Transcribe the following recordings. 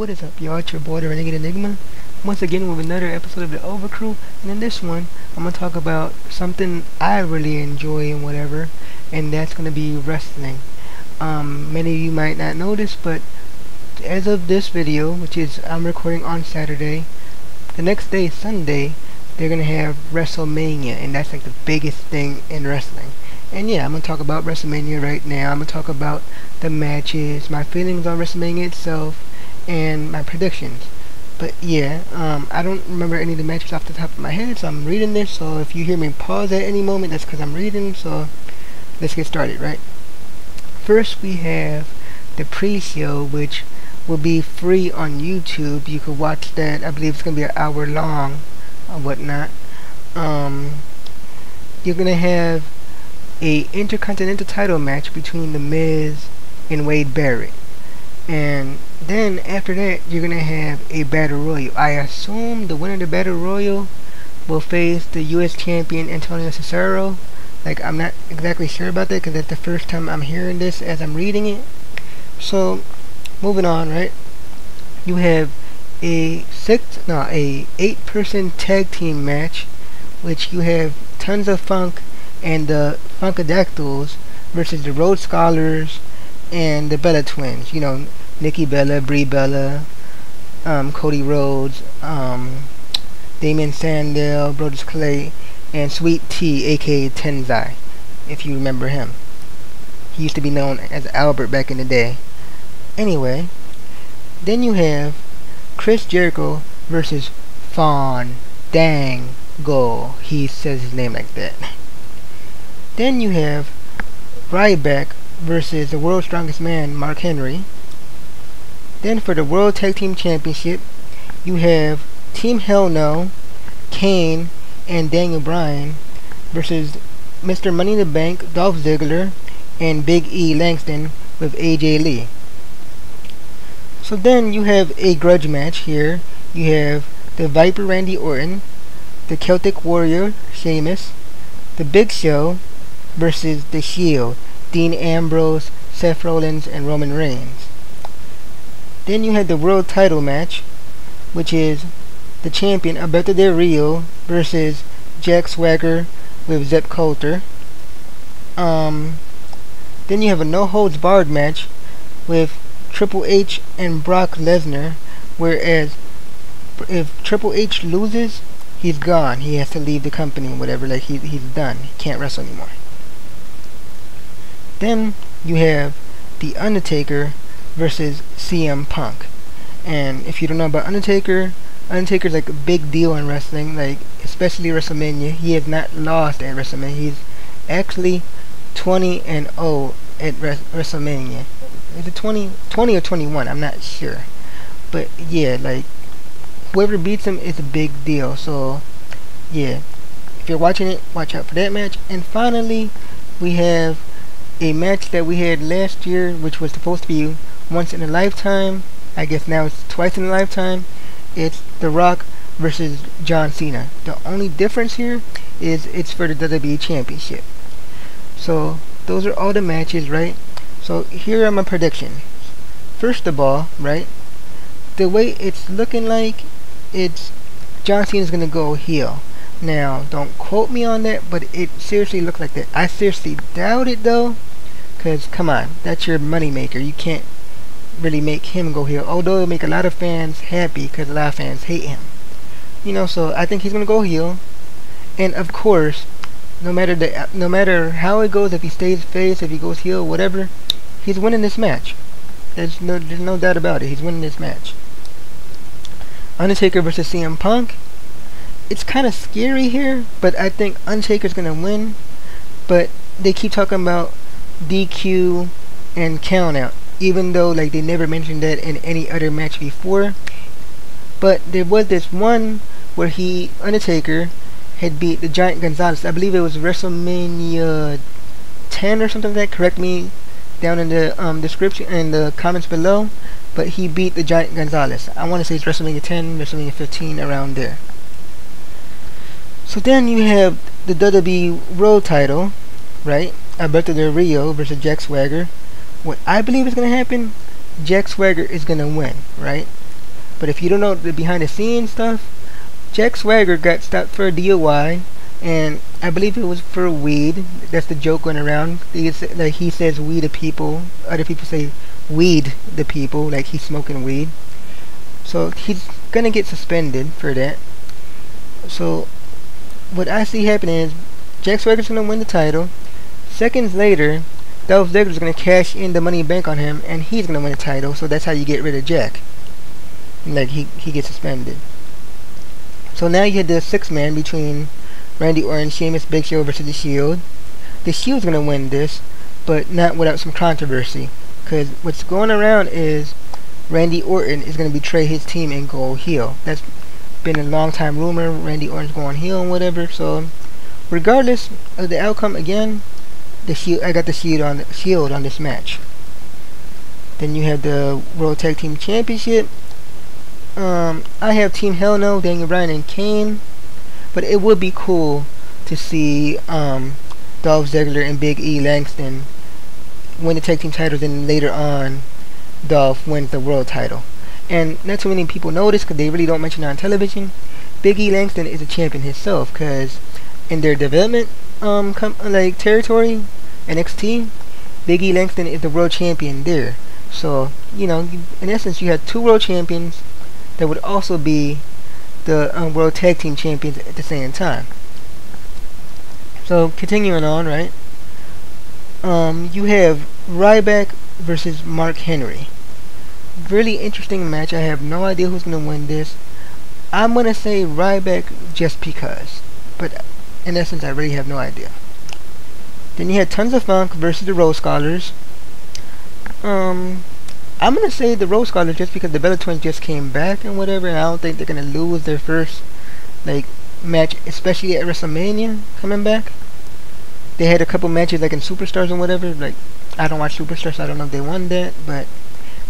What is up, y'all? It's your boy, the Renegade Enigma. Once again with another episode of the Overcrew. And in this one, I'm going to talk about something I really enjoy and whatever. And that's going to be wrestling. Many of you might not know this, but as of this video, which is I'm recording on Saturday, the next day, Sunday, they're going to have WrestleMania. And that's like the biggest thing in wrestling. And yeah, I'm going to talk about WrestleMania right now. I'm going to talk about the matches, my feelings on WrestleMania itself, and my predictions. But yeah, I don't remember any of the matches off the top of my head, so I'm reading this. So if you hear me pause at any moment, that's because I'm reading. So let's get started, right? First, we have the pre-show, which will be free on YouTube. You could watch that. I believe it's going to be an hour long or whatnot. You're going to have a Intercontinental title match between The Miz and Wade Barrett. And then after that, you're going to have a Battle Royal. I assume the winner of the Battle Royal will face the US Champion Antonio Cesaro. Like, I'm not exactly sure about that because that's the first time I'm hearing this as I'm reading it. So, moving on, right? You have a 8-person tag team match, which you have Tons of Funk and the Funkadactyls versus the Rhodes Scholars and the Bella Twins. You know, Nikki Bella, Brie Bella, Cody Rhodes, Damien Sandow, Brodus Clay, and Sweet Tea, aka Tenzai, if you remember him. He used to be known as Albert back in the day. Anyway, then you have Chris Jericho versus Fandango. He says his name like that. Then you have Ryback versus the World's Strongest Man, Mark Henry. Then for the World Tag Team Championship, you have Team Hell No, Kane, and Daniel Bryan versus Mr. Money in the Bank, Dolph Ziggler, and Big E Langston with AJ Lee. So then you have a grudge match here. You have the Viper Randy Orton, the Celtic Warrior Sheamus, the Big Show versus the Shield, Dean Ambrose, Seth Rollins, and Roman Reigns. Then you had the world title match, which is the champion Alberto Del Rio versus Jack Swagger with Zeb Coulter. Then you have a no holds barred match with Triple H and Brock Lesnar, whereas if Triple H loses, he's gone. He has to leave the company and whatever. Like he's done. He can't wrestle anymore. Then you have the Undertaker versus CM Punk. And if you don't know about Undertaker, Undertaker's like a big deal in wrestling, like especially WrestleMania. He has not lost at WrestleMania. He's actually 20-0 at WrestleMania. Is it 20 or 21? I'm not sure. But yeah, like whoever beats him is a big deal. So yeah, if you're watching it, watch out for that match. And finally, we have a match that we had last year, which was supposed to be once in a lifetime. I guess now it's twice in a lifetime. It's The Rock versus John Cena. The only difference here is it's for the WWE Championship. So those are all the matches, right? So here are my predictions. First of all, right, the way it's looking like, it's John Cena's gonna go heel. Now, don't quote me on that, but it seriously looks like that. I seriously doubt it though, because come on, that's your moneymaker. You can't really make him go heel, although it'll make a lot of fans happy because a lot of fans hate him. You know, so I think he's gonna go heel. And of course, no matter how it goes, if he stays face, if he goes heel, whatever, he's winning this match. There's no doubt about it. He's winning this match. Undertaker versus CM Punk. It's kind of scary here, but I think Undertaker's gonna win. But they keep talking about DQ and countout, even though like they never mentioned that in any other match before. But there was this one where Undertaker had beat the Giant Gonzalez. I believe it was WrestleMania 10 or something like that. Correct me down in the description and the comments below. But he beat the Giant Gonzalez. I want to say it's WrestleMania 10, WrestleMania 15, around there. So then you have the WWE World Title, right? Alberto Del Rio versus Jack Swagger. What I believe is going to happen, Jack Swagger is going to win, right? But if you don't know the behind the scenes stuff, Jack Swagger got stopped for a DUI, and I believe it was for weed. That's the joke going around. Like he says we the people, other people say weed the people, like he's smoking weed. So he's gonna get suspended for that. So what I see happening is Jack Swagger's gonna win the title. Seconds later, Dolph Ziggler's gonna cash in the Money Bank on him, and he's gonna win the title. So that's how you get rid of Jack. Like he gets suspended. So now you had the 6-man between Randy Orton, Sheamus, Big Show versus the Shield. The Shield's gonna win this, but not without some controversy. Cause what's going around is Randy Orton is gonna betray his team and go heel. That's been a long time rumor. Randy Orton's going heel and whatever. So regardless of the outcome, again, the Shield. I got the Shield on this match. Then you have the World Tag Team Championship. I have Team Hell No, Daniel Bryan and Kane, but it would be cool to see Dolph Ziggler and Big E Langston win the tag team titles, and later on Dolph wins the world title. And not too many people know this because they really don't mention it on television. Big E Langston is a champion himself, because in their development like territory, NXT, Big E Langston is the world champion there. So you know, in essence, you had 2 world champions that would also be the World Tag Team Champions at the same time. So continuing on, right? You have Ryback versus Mark Henry. Really interesting match. I have no idea who's gonna win this. I'm gonna say Ryback just because, but in essence, I really have no idea. Then you had Tons of Funk versus the Rose Scholars. I'm gonna say the Rose Scholars just because the Bella Twins just came back and whatever, and I don't think they're gonna lose their first like match, especially at WrestleMania coming back. They had a couple matches like in Superstars and whatever. Like I don't watch Superstars, so I don't know if they won that, but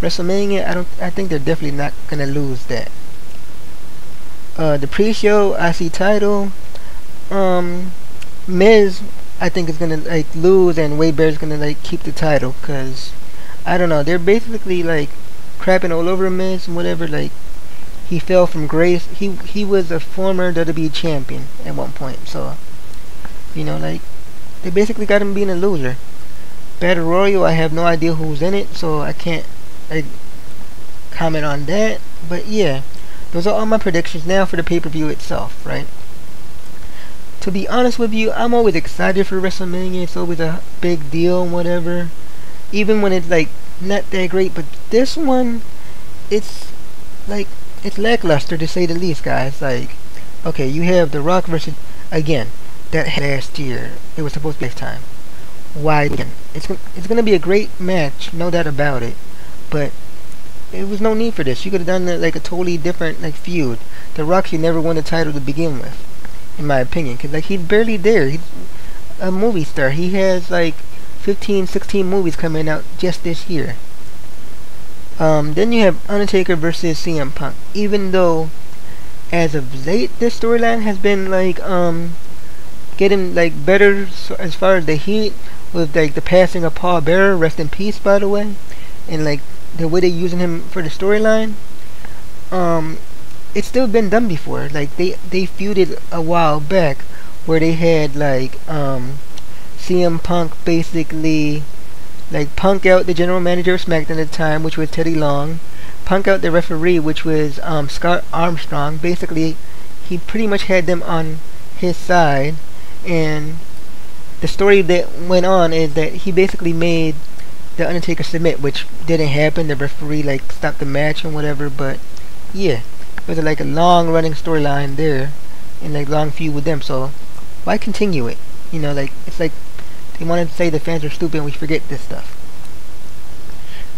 WrestleMania, I think they're definitely not gonna lose that. The pre-show IC title, Miz, I think is gonna like lose, and Wade Barrett's gonna like keep the title, cause I don't know, they're basically like crapping all over Miz and whatever. Like he fell from grace. He was a former WWE champion at one point, so you know, like they basically got him being a loser. Battle Royal, I have no idea who's in it, so I can't like comment on that. But yeah, those are all my predictions now for the pay-per-view itself, right? To be honest with you, I'm always excited for WrestleMania. It's always a big deal and whatever, even when it's like not that great. But this one, it's like it's lackluster to say the least, guys. Like, okay, you have The Rock versus, again, that last year it was supposed to be this time. Why again? It's gonna be a great match, no doubt about it, but it was no need for this. You could have done like a totally different like feud. The Rock should never won the title to begin with, in my opinion, because like he's barely there. He's a movie star. He has like 15, 16 movies coming out just this year. Then you have Undertaker versus CM Punk. Even though, as of late, this storyline has been like getting like better as far as the heat, with like the passing of Paul Bearer, rest in peace, by the way, and like the way they're using him for the storyline. It's still been done before. Like they feuded a while back where they had like CM Punk basically like punk out the general manager of SmackDown at the time, which was Teddy Long, punk out the referee, which was Scott Armstrong. Basically, he pretty much had them on his side, and the story that went on is that he basically made the Undertaker submit, which didn't happen. The referee like stopped the match and whatever. But yeah, it was like a long running storyline there, and like long feud with them. So why continue it? You know, like it's like they wanted to say the fans are stupid and we forget this stuff.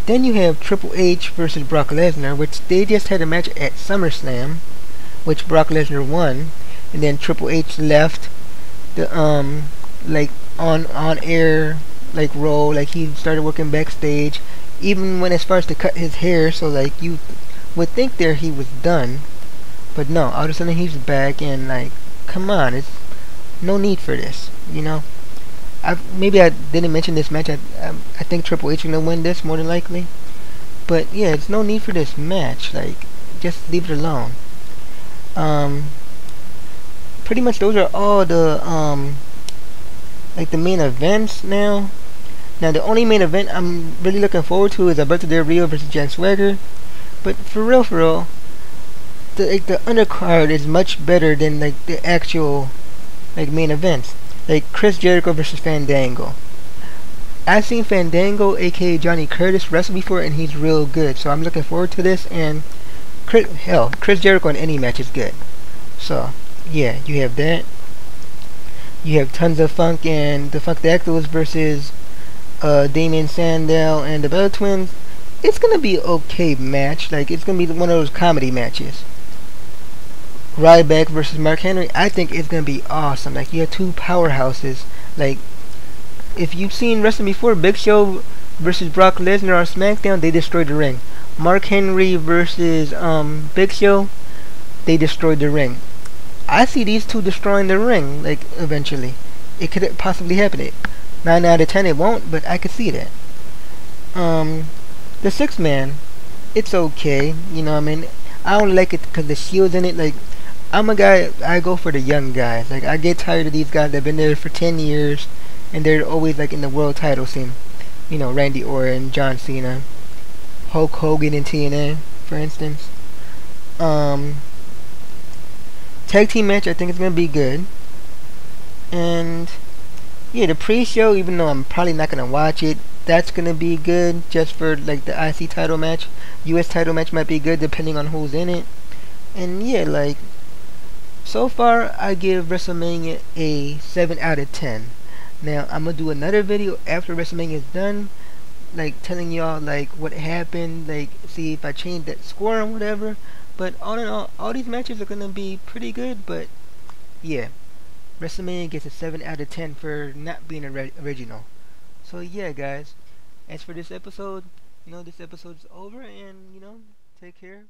Then you have Triple H versus Brock Lesnar, which they just had a match at SummerSlam, which Brock Lesnar won, and then Triple H left the like on air like role. Like he started working backstage, even went as far as to cut his hair. So like you would think there he was done, but no, all of a sudden he's back, and like come on, it's no need for this, you know. Maybe I didn't mention this match. I think Triple H is gonna win this more than likely, but yeah, it's no need for this match. Like just leave it alone. Um, Pretty much those are all the like the main events now. Now the only main event I'm really looking forward to is Alberto Del Rio versus Jan Swagger. But for real, the undercard is much better than like the actual like main events. Like Chris Jericho versus Fandango. I've seen Fandango, aka Johnny Curtis, wrestle before, and he's real good. So I'm looking forward to this. And Chris Jericho in any match is good. So yeah, you have that. You have Tons of Funk and the Funk Dactyls versus Damien Sandow and the Bella Twins. It's gonna be okay match. Like it's gonna be one of those comedy matches. Ryback versus Mark Henry. I think it's gonna be awesome. Like you have two powerhouses. Like if you've seen wrestling before, Big Show versus Brock Lesnar on SmackDown, they destroyed the ring. Mark Henry versus Big Show, they destroyed the ring. I see these two destroying the ring, like eventually. It could possibly happen. 9 out of 10 it won't, but I could see that. The 6-man, it's okay. You know what I mean? I don't like it because the Shield's in it. Like, I'm a guy, I go for the young guys. Like, I get tired of these guys that have been there for 10 years and they're always like in the world title scene. You know, Randy Orton, John Cena, Hulk Hogan in TNA, for instance. Tag team match, I think it's gonna be good. And yeah, the pre-show, even though I'm probably not gonna watch it, that's gonna be good just for like the IC title match. US title match might be good depending on who's in it. And yeah, like so far I give WrestleMania a 7 out of 10. Now I'm gonna do another video after WrestleMania is done, like telling y'all like what happened, like see if I changed that score or whatever. But all in all these matches are gonna be pretty good. But yeah, WrestleMania gets a 7 out of 10 for not being original. So yeah, guys, as for this episode, this episode's over, and take care.